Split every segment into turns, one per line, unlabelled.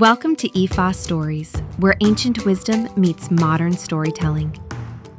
Welcome to Ifa Stories, where ancient wisdom meets modern storytelling.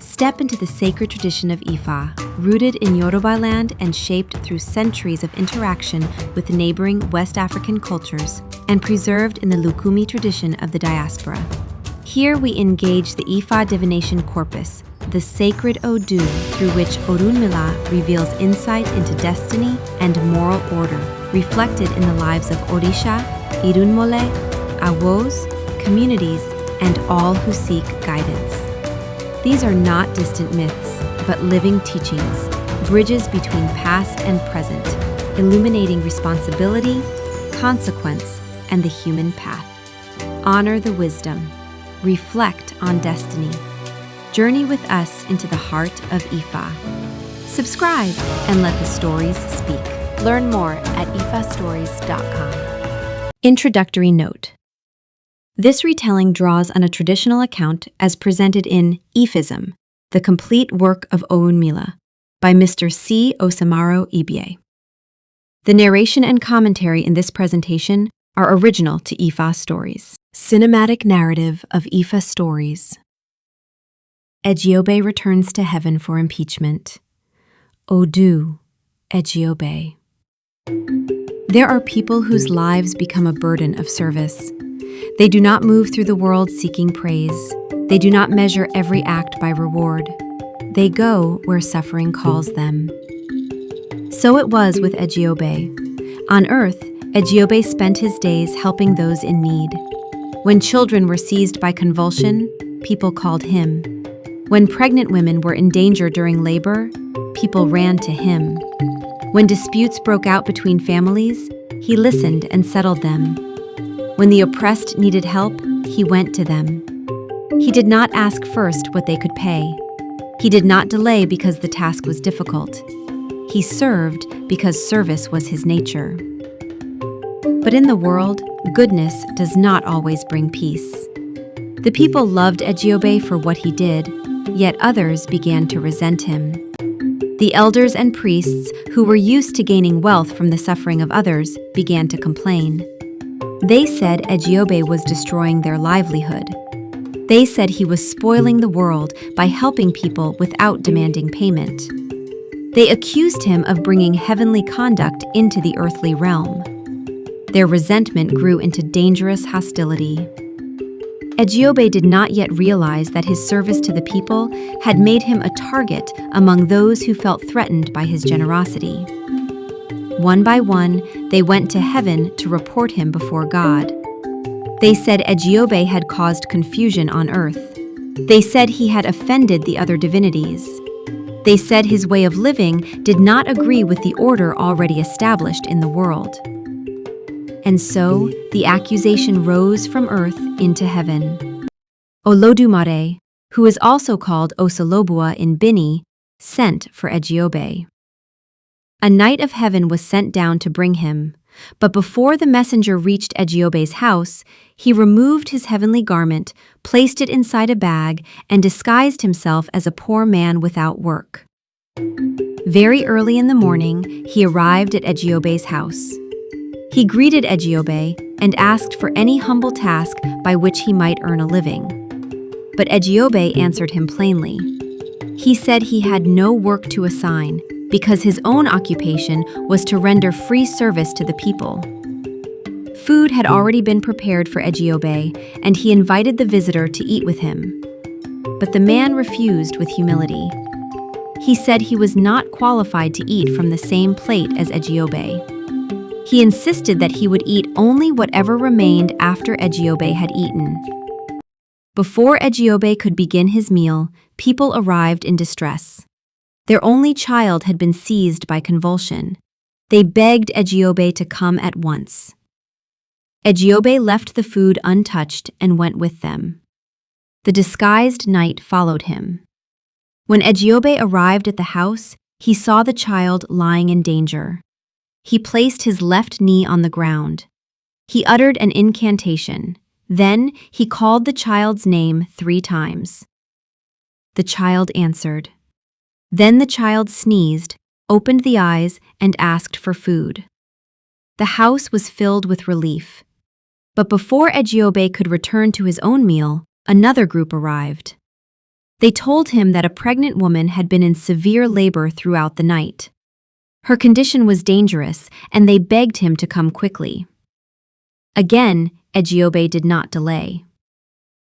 Step into the sacred tradition of Ifa, rooted in Yoruba land and shaped through centuries of interaction with neighboring West African cultures and preserved in the Lukumi tradition of the diaspora. Here we engage the Ifa divination corpus, the sacred Odu through which Orúnmìlà reveals insight into destiny and moral order, reflected in the lives of Orisha, Irunmole, Awos, communities, and all who seek guidance. These are not distant myths, but living teachings, bridges between past and present, illuminating responsibility, consequence, and the human path. Honor the wisdom. Reflect on destiny. Journey with us into the heart of Ifa. Subscribe and let the stories speak. Learn more at ifastories.com. Introductory note. This retelling draws on a traditional account as presented in Ifism, the complete work of Orúnmìlà, by Mr. C. Osamaro Ibie. The narration and commentary in this presentation are original to Ifa Stories. Cinematic narrative of Ifa Stories. Èjìogbè returns to heaven for impeachment. Odu, Ejiogbe. There are people whose lives become a burden of service. They do not move through the world seeking praise. They do not measure every act by reward. They go where suffering calls them. So it was with Èjìogbè. On earth, Èjìogbè spent his days helping those in need. When children were seized by convulsion, people called him. When pregnant women were in danger during labor, people ran to him. When disputes broke out between families, he listened and settled them. When the oppressed needed help, he went to them. He did not ask first what they could pay. He did not delay because the task was difficult. He served because service was his nature. But in the world, goodness does not always bring peace. The people loved Èjìogbè for what he did, yet others began to resent him. The elders and priests, who were used to gaining wealth from the suffering of others, began to complain. They said Èjìogbè was destroying their livelihood. They said he was spoiling the world by helping people without demanding payment. They accused him of bringing heavenly conduct into the earthly realm. Their resentment grew into dangerous hostility. Èjìogbè did not yet realize that his service to the people had made him a target among those who felt threatened by his generosity. One by one, they went to heaven to report him before God. They said Èjìogbè had caused confusion on earth. They said he had offended the other divinities. They said his way of living did not agree with the order already established in the world. And so, the accusation rose from earth into heaven. Olódùmarè, who is also called Osalobua in Bini, sent for Èjìogbè. A knight of heaven was sent down to bring him, but before the messenger reached Èjìogbè's house, he removed his heavenly garment, placed it inside a bag, and disguised himself as a poor man without work. Very early in the morning, he arrived at Èjìogbè's house. He greeted Èjìogbè and asked for any humble task by which he might earn a living. But Èjìogbè answered him plainly. He said he had no work to assign, because his own occupation was to render free service to the people. Food had already been prepared for Èjìogbè, and he invited the visitor to eat with him. But the man refused with humility. He said he was not qualified to eat from the same plate as Èjìogbè. He insisted that he would eat only whatever remained after Èjìogbè had eaten. Before Èjìogbè could begin his meal, people arrived in distress. Their only child had been seized by convulsion. They begged Èjìogbè to come at once. Èjìogbè left the food untouched and went with them. The disguised knight followed him. When Èjìogbè arrived at the house, he saw the child lying in danger. He placed his left knee on the ground. He uttered an incantation. Then he called the child's name 3 times. The child answered. Then the child sneezed, opened the eyes, and asked for food. The house was filled with relief. But before Ejiogbe could return to his own meal, another group arrived. They told him that a pregnant woman had been in severe labor throughout the night. Her condition was dangerous, and they begged him to come quickly. Again, Ejiogbe did not delay.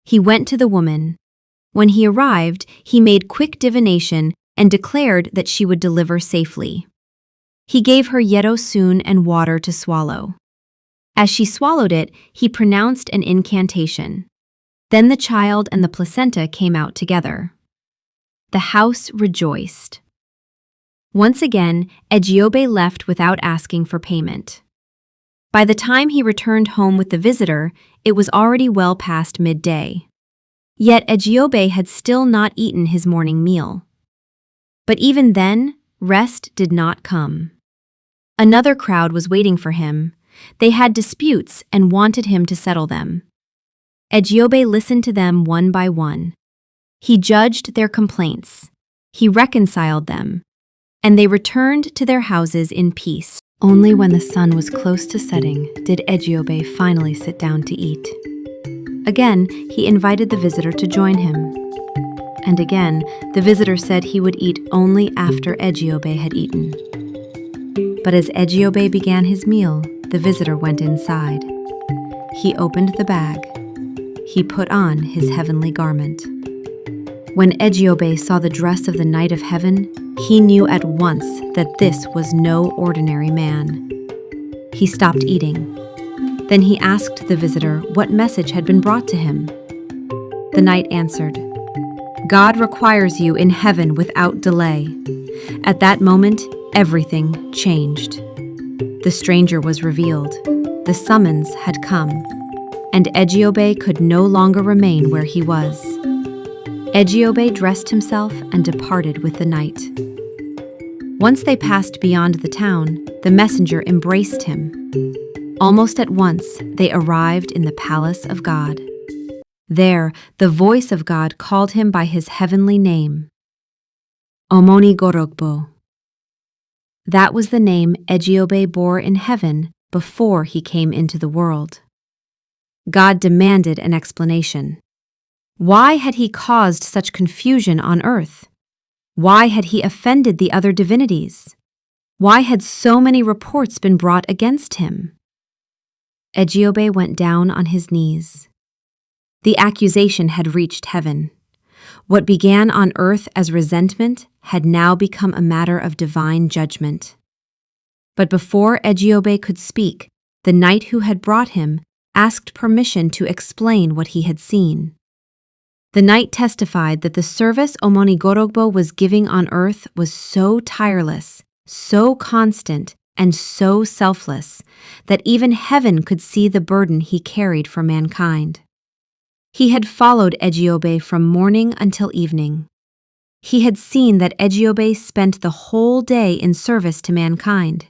He went to the woman. When he arrived, he made quick divination and declared that she would deliver safely. He gave her yero soon and water to swallow. As she swallowed it, he pronounced an incantation. Then the child and the placenta came out together. The house rejoiced. Once again, Ejiogbe left without asking for payment. By the time he returned home with the visitor, it was already well past midday. Yet Ejiogbe had still not eaten his morning meal. But even then, rest did not come. Another crowd was waiting for him. They had disputes and wanted him to settle them. Ejiogbe listened to them one by one. He judged their complaints. He reconciled them. And they returned to their houses in peace. Only when the sun was close to setting did Ejiogbe finally sit down to eat. Again, he invited the visitor to join him. And again, the visitor said he would eat only after Ejiogbe had eaten. But as Ejiogbe began his meal, the visitor went inside. He opened the bag. He put on his heavenly garment. When Ejiogbe saw the dress of the Knight of Heaven, he knew at once that this was no ordinary man. He stopped eating. Then he asked the visitor what message had been brought to him. The knight answered, "God requires you in heaven without delay." At that moment, everything changed. The stranger was revealed. The summons had come. And Ejiogbe could no longer remain where he was. Ejiogbe dressed himself and departed with the knight. Once they passed beyond the town, the messenger embraced him. Almost at once, they arrived in the palace of God. There, the voice of God called him by his heavenly name, Omoni-gorogbo. That was the name Ejiogbe bore in heaven before he came into the world. God demanded an explanation. Why had he caused such confusion on earth? Why had he offended the other divinities? Why had so many reports been brought against him? Ejiogbe went down on his knees. The accusation had reached heaven. What began on earth as resentment had now become a matter of divine judgment. But before Ejiogbe could speak, the knight who had brought him asked permission to explain what he had seen. The knight testified that the service Omoni-gorogbo was giving on earth was so tireless, so constant, and so selfless that even heaven could see the burden he carried for mankind. He had followed Ejiogbe from morning until evening. He had seen that Ejiogbe spent the whole day in service to mankind.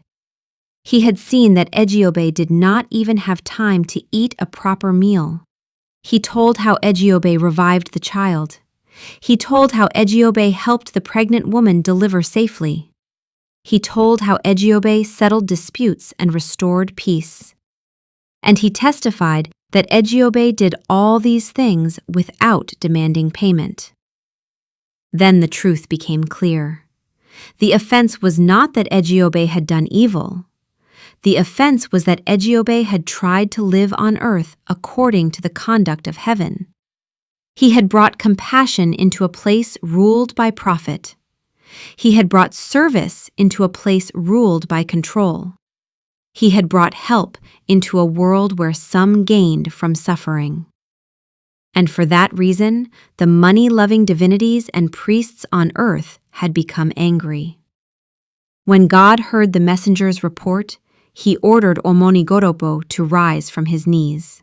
He had seen that Ejiogbe did not even have time to eat a proper meal. He told how Ejiogbe revived the child. He told how Ejiogbe helped the pregnant woman deliver safely. He told how Ejiogbe settled disputes and restored peace. And he testified that Ejiogbe did all these things without demanding payment. Then the truth became clear. The offense was not that Ejiogbe had done evil. The offense was that Ejiogbe had tried to live on earth according to the conduct of heaven. He had brought compassion into a place ruled by profit. He had brought service into a place ruled by control. He had brought help into a world where some gained from suffering. And for that reason, the money-loving divinities and priests on earth had become angry. When God heard the messenger's report, he ordered Omoni-gorogbo to rise from his knees.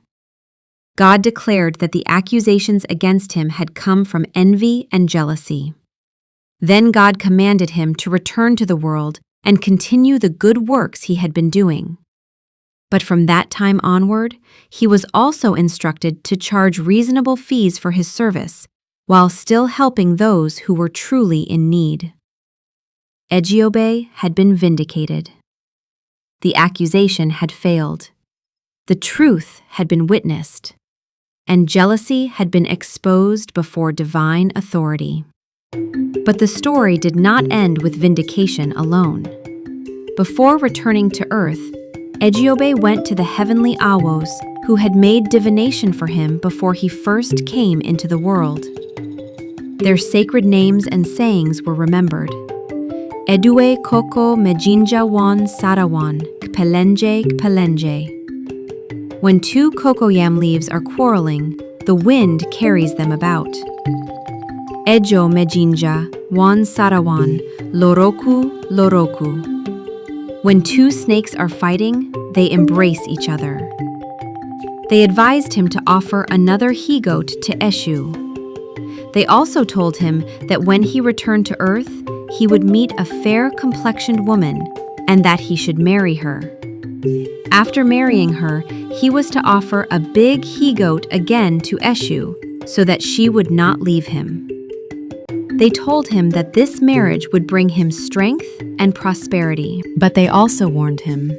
God declared that the accusations against him had come from envy and jealousy. Then God commanded him to return to the world and continue the good works he had been doing. But from that time onward, he was also instructed to charge reasonable fees for his service, while still helping those who were truly in need. Ejiogbe had been vindicated. The accusation had failed. The truth had been witnessed, and jealousy had been exposed before divine authority. But the story did not end with vindication alone. Before returning to Earth, Ejiogbe went to the heavenly Awos who had made divination for him before he first came into the world. Their sacred names and sayings were remembered. Eduwe, koko, mejinja, sarawon, kpelenje. When two cocoyam leaves are quarrelling, the wind carries them about. Ejo mejinja, sarawon, loroku. When two snakes are fighting, they embrace each other. They advised him to offer another he-goat to Eshu. They also told him that when he returned to Earth, he would meet a fair-complexioned woman and that he should marry her. After marrying her, he was to offer a big he-goat again to Eshu so that she would not leave him. They told him that this marriage would bring him strength and prosperity, but they also warned him,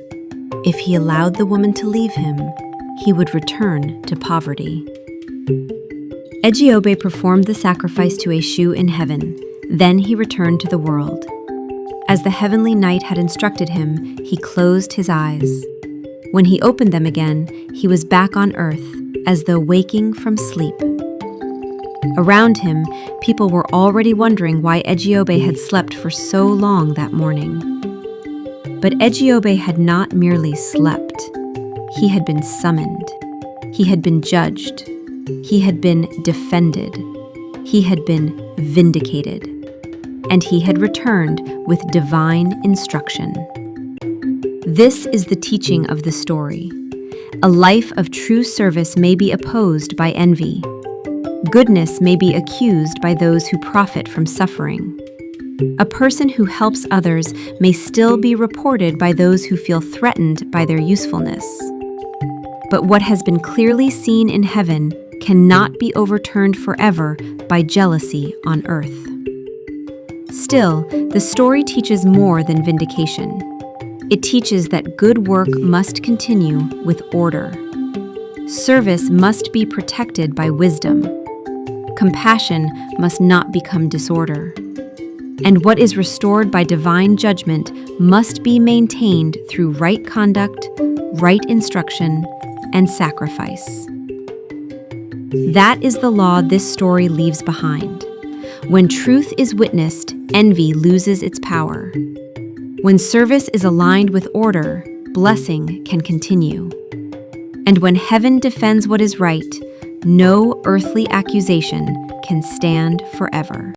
if he allowed the woman to leave him, he would return to poverty. Ejiogbe performed the sacrifice to Eshu in heaven, then he returned to the world. As the heavenly knight had instructed him, he closed his eyes. When he opened them again, he was back on Earth, as though waking from sleep. Around him, people were already wondering why Ejiogbe had slept for so long that morning. But Ejiogbe had not merely slept. He had been summoned. He had been judged. He had been defended. He had been vindicated. And he had returned with divine instruction. This is the teaching of the story. A life of true service may be opposed by envy. Goodness may be accused by those who profit from suffering. A person who helps others may still be reported by those who feel threatened by their usefulness. But what has been clearly seen in heaven cannot be overturned forever by jealousy on earth. Still, the story teaches more than vindication. It teaches that good work must continue with order. Service must be protected by wisdom. Compassion must not become disorder. And what is restored by divine judgment must be maintained through right conduct, right instruction, and sacrifice. That is the law this story leaves behind. When truth is witnessed, envy loses its power. When service is aligned with order, blessing can continue. And when heaven defends what is right, no earthly accusation can stand forever.